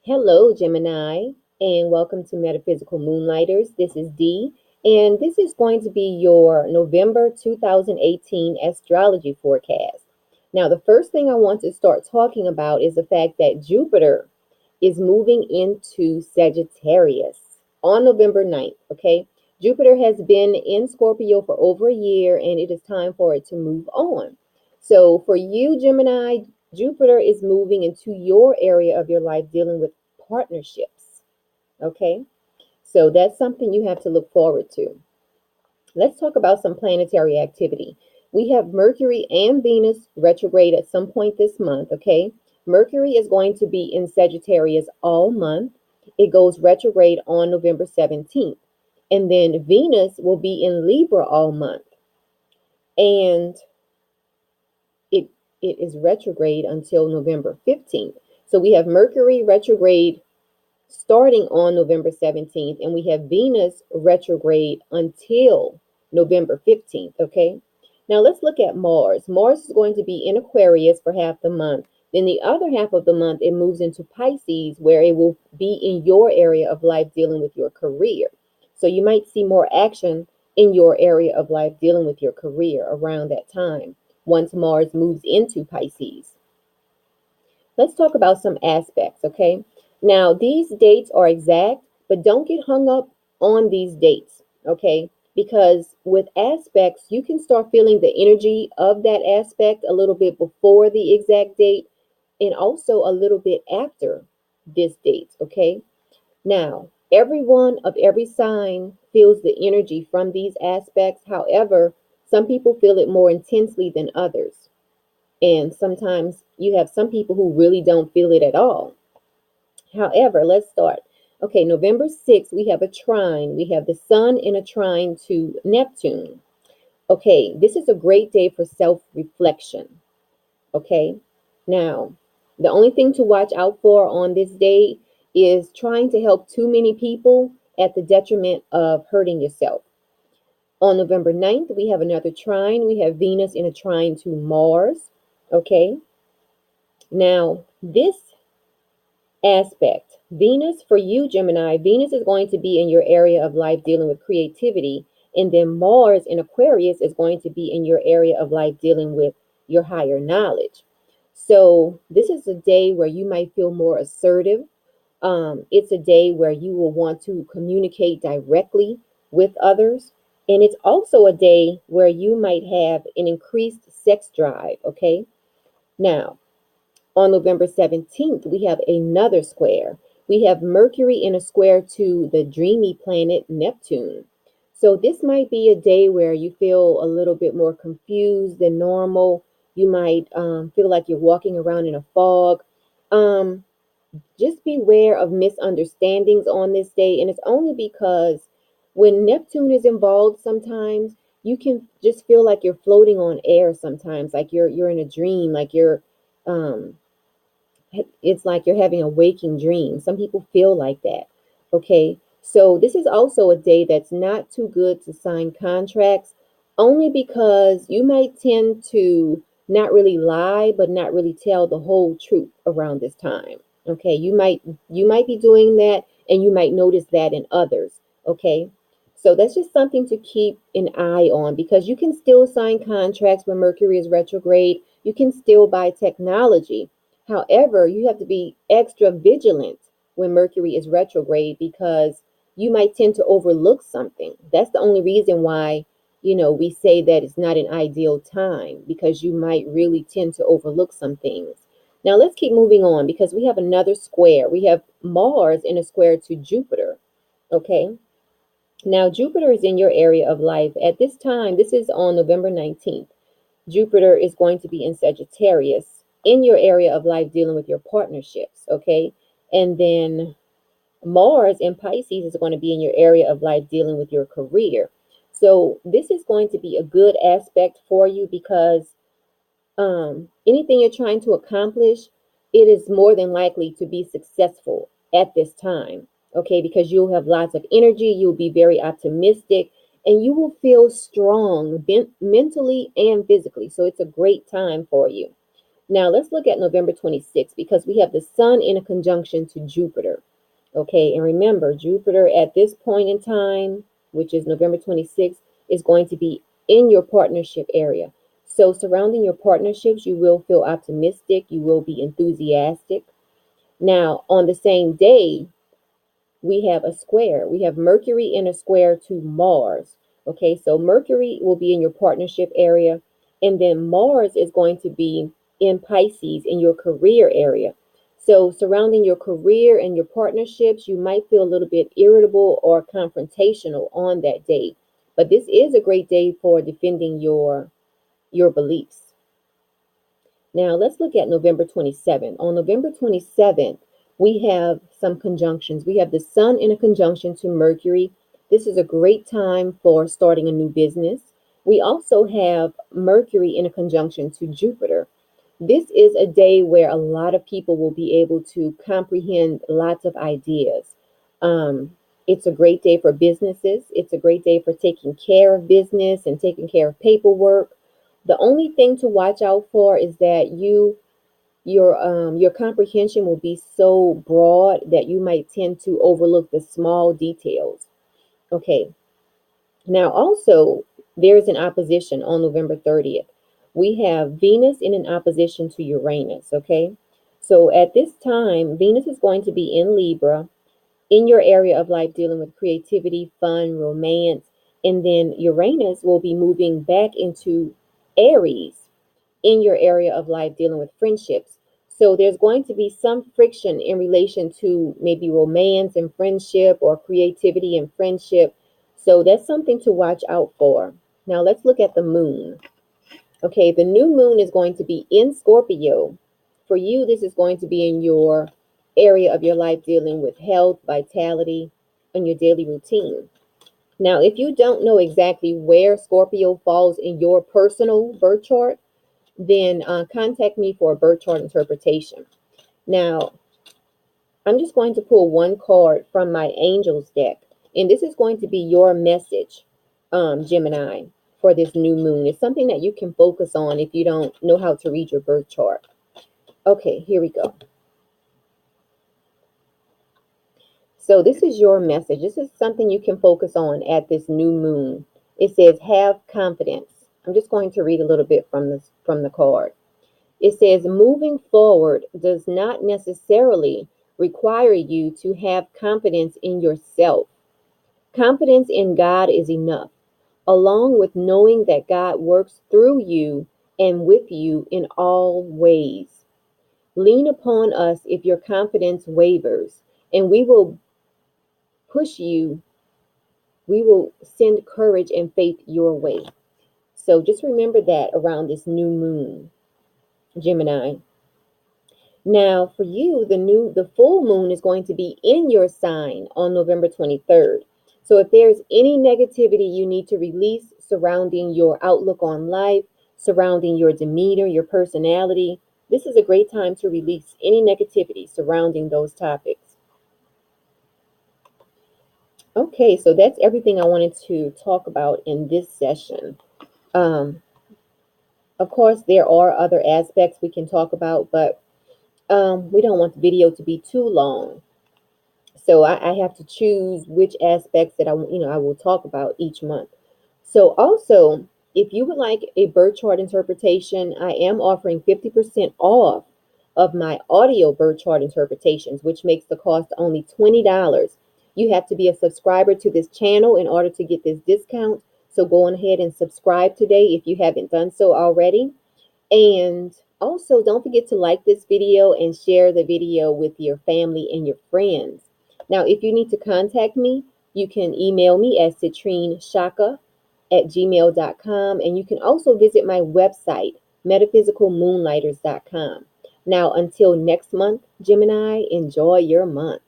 Hello, Gemini, and welcome to Metaphysical Moonlighters. This is Dee, and this is going to be your November 2018 astrology forecast. Now, the first thing I want to start talking about is the fact that Jupiter is moving into Sagittarius on November 9th, okay? Jupiter has been in Scorpio for over a year, and it is time for it to move on. So, for you, Gemini, Jupiter is moving into your area of your life dealing with partnerships. Okay, so that's something you have to look forward to. Let's talk about some planetary activity. We have Mercury and Venus retrograde at some point this month. Okay, Mercury is going to be in Sagittarius all month. It goes retrograde on November 17th. And then Venus will be in Libra all month. And it it is retrograde until November 15th. So we have Mercury retrograde starting on November 17th, and we have Venus retrograde until November 15th. Okay, now let's look at Mars. Mars is going to be in Aquarius for half the month. Then the other half of the month, it moves into Pisces, where it will be in your area of life dealing with your career. So you might see more action in your area of life dealing with your career around that time once Mars moves into Pisces. Let's talk about some aspects, okay? Now, these dates are exact, but don't get hung up on these dates, okay? Because with aspects, you can start feeling the energy of that aspect a little bit before the exact date and also a little bit after this date, okay? Now, everyone of every sign feels the energy from these aspects. However, some people feel it more intensely than others. And sometimes you have some people who really don't feel it at all. However, let's start. Okay, November 6th, we have a trine. We have the sun in a trine to Neptune. Okay, this is a great day for self reflection. Okay, now the only thing to watch out for on this day is trying to help too many people at the detriment of hurting yourself. On November 9th, we have another trine. We have Venus in a trine to Mars. Okay, now this aspect. Venus for you, Gemini, Venus is going to be in your area of life dealing with creativity. And then Mars in Aquarius is going to be in your area of life dealing with your higher knowledge. So this is a day where you might feel more assertive. It's a day where you will want to communicate directly with others. And it's also a day where you might have an increased sex drive. Okay. Now, on November 17th, we have another square. We have Mercury in a square to the dreamy planet Neptune. So this might be a day where you feel a little bit more confused than normal. You might feel like you're walking around in a fog. Um, just beware of misunderstandings on this day. And it's only because when Neptune is involved, sometimes you can just feel like you're floating on air sometimes, like you're in a dream, like you're um it's like you're having a waking dream. Some people feel like that. Okay. So this is also a day that's not too good to sign contracts, only because you might tend to not really lie, but not really tell the whole truth around this time. Okay. You might be doing that and you might notice that in others. Okay. So that's just something to keep an eye on because you can still sign contracts when Mercury is retrograde. You can still buy technology. However, you have to be extra vigilant when Mercury is retrograde because you might tend to overlook something. That's the only reason why, we say that it's not an ideal time because you might really tend to overlook some things. Now, let's keep moving on because we have another square. We have Mars in a square to Jupiter. Okay. Now, Jupiter is in your area of life. At this time, this is on November 19th. Jupiter is going to be in Sagittarius in your area of life dealing with your partnerships, okay? And then Mars in Pisces is going to be in your area of life dealing with your career. So this is going to be a good aspect for you because anything you're trying to accomplish, it is more than likely to be successful at this time, okay? Because you'll have lots of energy, you'll be very optimistic, and you will feel strong mentally and physically. So it's a great time for you. Now let's look at November 26th because we have the sun in a conjunction to Jupiter. Okay, and remember, Jupiter at this point in time, which is November 26th, is going to be in your partnership area. So surrounding your partnerships, you will feel optimistic, you will be enthusiastic. Now, on the same day, we have a square. We have Mercury in a square to Mars. Okay, so Mercury will be in your partnership area, and then Mars is going to be in Pisces in your career area. So, surrounding your career and your partnerships, you might feel a little bit irritable or confrontational on that day. But this is a great day for defending your beliefs. Now, let's look at November 27th. On November 27th, we have some conjunctions. We have the sun in a conjunction to Mercury. This is a great time for starting a new business. We also have Mercury in a conjunction to Jupiter. This is a day where a lot of people will be able to comprehend lots of ideas. It's a great day for businesses. It's a great day for taking care of business and taking care of paperwork. The only thing to watch out for is that your comprehension will be so broad that you might tend to overlook the small details. Okay. Now also there's an opposition on November 30th. We have Venus in an opposition to Uranus, okay? So at this time, Venus is going to be in Libra in your area of life dealing with creativity, fun, romance, and then Uranus will be moving back into Aries in your area of life dealing with friendships. So there's going to be some friction in relation to maybe romance and friendship or creativity and friendship. So that's something to watch out for. Now let's look at the moon. Okay, the new moon is going to be in Scorpio. For you, this is going to be in your area of your life dealing with health, vitality, and your daily routine. Now, if you don't know exactly where Scorpio falls in your personal birth chart, then contact me for a birth chart interpretation. Now, I'm just going to pull one card from my angels deck, and this is going to be your message, Gemini, for this new moon. It's something that you can focus on if you don't know how to read your birth chart. Okay, here we go. So this is your message. This is something you can focus on at this new moon. It says, have confidence. I'm just going to read a little bit from the card. It says, moving forward does not necessarily require you to have confidence in yourself. Confidence in God is enough, along with knowing that God works through you and with you in all ways. Lean upon us if your confidence wavers, and we will push you. We will send courage and faith your way. So just remember that around this new moon, Gemini. Now, for you, the full moon is going to be in your sign on November 23rd. So if there's any negativity you need to release surrounding your outlook on life, surrounding your demeanor, your personality, this is a great time to release any negativity surrounding those topics. Okay, so that's everything I wanted to talk about in this session. Um, of course, there are other aspects we can talk about, but we don't want the video to be too long. So I have to choose which aspects that I will talk about each month. So also, if you would like a birth chart interpretation, I am offering 50% off of my audio birth chart interpretations, which makes the cost only $20. You have to be a subscriber to this channel in order to get this discount. So go on ahead and subscribe today if you haven't done so already. And also, don't forget to like this video and share the video with your family and your friends. Now, if you need to contact me, you can email me at citrinechaka@gmail.com. And you can also visit my website, metaphysicalmoonlighters.com. Now, until next month, Gemini, enjoy your month.